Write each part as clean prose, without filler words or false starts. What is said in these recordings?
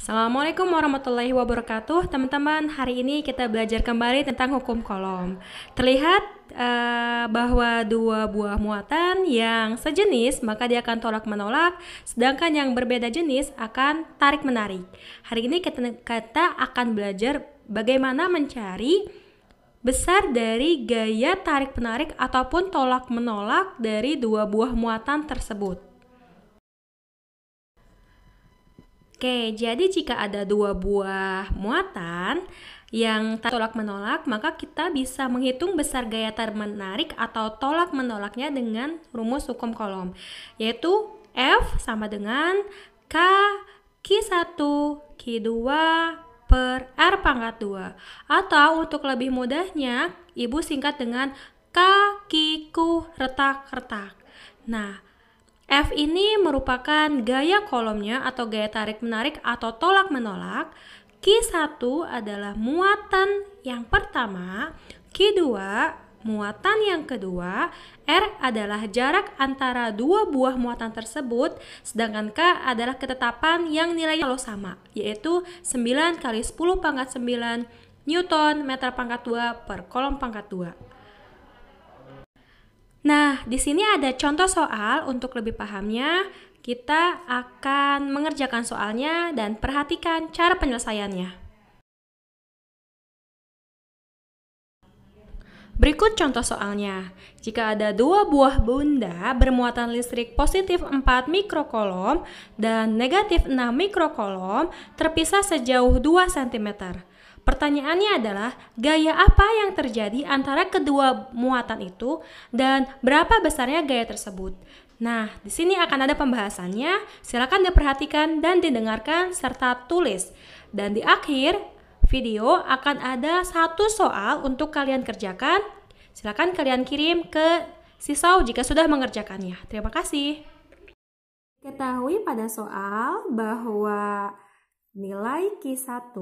Assalamualaikum warahmatullahi wabarakatuh. Teman-teman, hari ini kita belajar kembali tentang hukum kolom. Terlihat bahwa dua buah muatan yang sejenis maka dia akan tolak menolak, sedangkan yang berbeda jenis akan tarik menarik. Hari ini kita akan belajar bagaimana mencari besar dari gaya tarik menarik ataupun tolak menolak dari dua buah muatan tersebut. Oke, jadi jika ada dua buah muatan yang tolak menolak, maka kita bisa menghitung besar gaya tarik menarik atau tolak menolaknya dengan rumus hukum kolom, yaitu F sama dengan K Q1 Q2 per R pangkat 2. Atau untuk lebih mudahnya, Ibu singkat dengan K Q retak-retak. Nah, F ini merupakan gaya kolomnya atau gaya tarik-menarik atau tolak-menolak. Q1 adalah muatan yang pertama, Q2 muatan yang kedua, R adalah jarak antara dua buah muatan tersebut, sedangkan K adalah ketetapan yang nilainya selalu sama, yaitu 9 kali 10 pangkat 9 Newton meter pangkat 2 per kolom pangkat 2. Nah, di sini ada contoh soal. Untuk lebih pahamnya, kita akan mengerjakan soalnya dan perhatikan cara penyelesaiannya. Berikut contoh soalnya. Jika ada dua buah benda bermuatan listrik positif 4 mikrokolom dan negatif 6 mikrokolom terpisah sejauh 2 cm. Pertanyaannya adalah, gaya apa yang terjadi antara kedua muatan itu dan berapa besarnya gaya tersebut? Nah, di sini akan ada pembahasannya. Silakan diperhatikan dan didengarkan serta tulis. Dan di akhir video akan ada satu soal untuk kalian kerjakan. Silakan kalian kirim ke sisau jika sudah mengerjakannya. Terima kasih. Ketahui pada soal bahwa nilai Q1,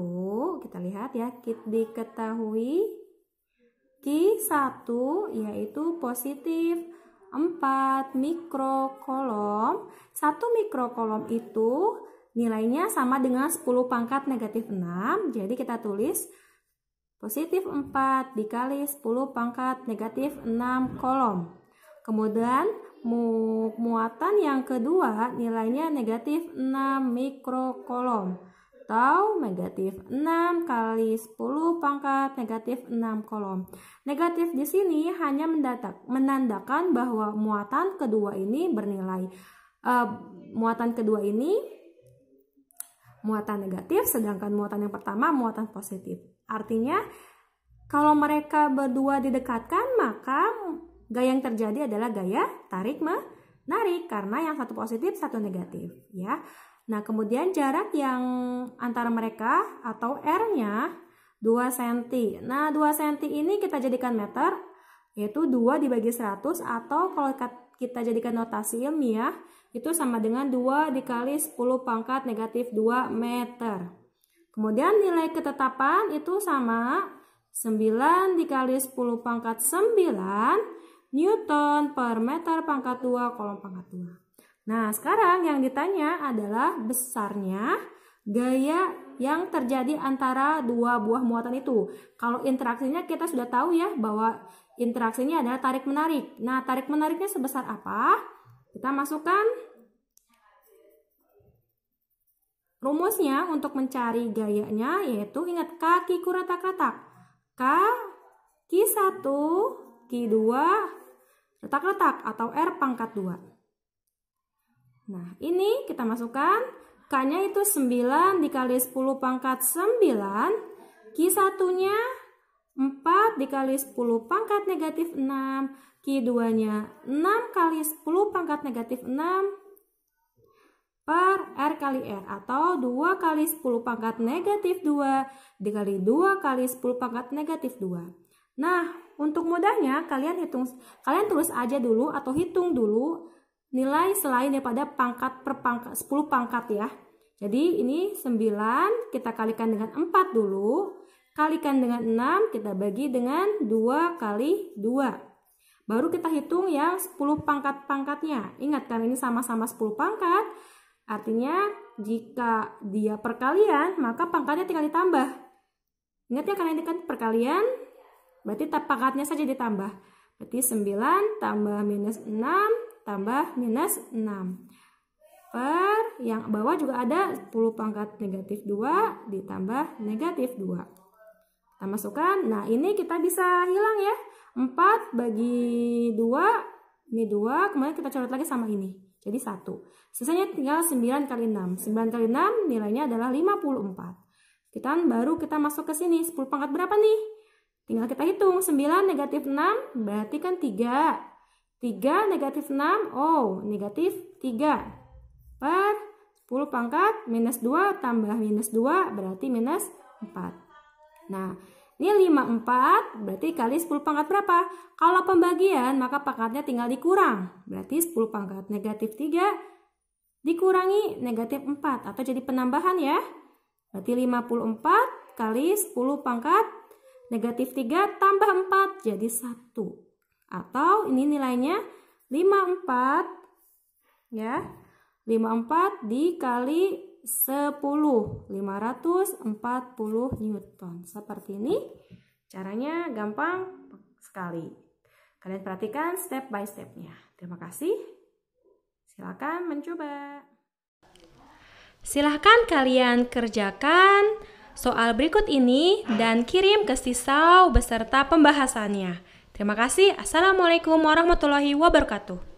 kita lihat ya, diketahui Q1 yaitu positif 4 mikrokolom. 1 mikrokolom itu nilainya sama dengan 10 pangkat negatif 6. Jadi kita tulis positif 4 dikali 10 pangkat negatif 6 kolom. Kemudian muatan yang kedua nilainya negatif 6 mikrokolom. Atau negatif 6 kali 10 pangkat negatif 6 kolom. Negatif di sini hanya menandakan bahwa muatan kedua ini bernilai muatan kedua ini muatan negatif, sedangkan muatan yang pertama muatan positif. Artinya kalau mereka berdua didekatkan, maka gaya yang terjadi adalah gaya tarik menarik karena yang satu positif, satu negatif, ya. Nah, kemudian jarak yang antara mereka atau R-nya 2 cm. Nah, 2 cm ini kita jadikan meter, yaitu 2 dibagi 100, atau kalau kita jadikan notasi ilmiah, itu sama dengan 2 dikali 10 pangkat negatif 2 meter. Kemudian nilai ketetapan itu sama 9 dikali 10 pangkat 9 Newton per meter pangkat 2 kolom pangkat 2. Nah, sekarang yang ditanya adalah besarnya gaya yang terjadi antara dua buah muatan itu. Kalau interaksinya kita sudah tahu ya bahwa interaksinya adalah tarik-menarik. Nah, tarik-menariknya sebesar apa? Kita masukkan rumusnya untuk mencari gayanya, yaitu ingat K Q retak-retak. K Q1 Q2 retak-retak atau R pangkat 2. Nah, ini kita masukkan K-nya itu 9 dikali 10 pangkat 9, Q1-nya 4 dikali 10 pangkat negatif 6, Q2-nya 6 kali 10 pangkat negatif 6 per R kali R, atau 2 kali 10 pangkat negatif 2 dikali 2 kali 10 pangkat negatif 2. Nah, untuk mudahnya kalian tulis aja dulu atau hitung dulu nilai selain daripada pangkat per pangkat 10 pangkat ya. Jadi ini 9 kita kalikan dengan 4 dulu, kalikan dengan 6 kita bagi dengan 2 kali 2. Baru kita hitung yang 10 pangkat-pangkatnya. Ingat kan ini sama-sama 10 pangkat. Artinya jika dia perkalian, maka pangkatnya tinggal ditambah. Ingat ya, kalian kan perkalian, berarti pangkatnya saja ditambah. Berarti 9 tambah minus 6 tambah minus 6. Per yang bawah juga ada 10 pangkat negatif 2 ditambah negatif 2. Kita masukkan, nah ini kita bisa hilang ya. 4 bagi 2, ini 2, kemudian kita coret lagi sama ini. Jadi 1. Sisanya tinggal 9 kali 6. 9 kali 6 nilainya adalah 54. Kita masuk ke sini. 10 pangkat berapa nih? Tinggal kita hitung. 9 negatif 6 berarti kan 3. 3 negatif 6, oh negatif 3. Per 10 pangkat minus 2 tambah minus 2 berarti minus 4. Nah, ini 54 berarti kali 10 pangkat berapa? Kalau pembagian maka pangkatnya tinggal dikurang. Berarti 10 pangkat negatif 3 dikurangi negatif 4 atau jadi penambahan ya. Berarti 54 kali 10 pangkat negatif 3 tambah 4 jadi 1. Atau ini nilainya 54 ya. 54 dikali 10, 540 Newton. Seperti ini. Caranya gampang sekali. Kalian perhatikan step by stepnya. Terima kasih. Silakan mencoba. Silahkan kalian kerjakan soal berikut ini dan kirim ke Sisau beserta pembahasannya. Terima kasih. Assalamualaikum warahmatullahi wabarakatuh.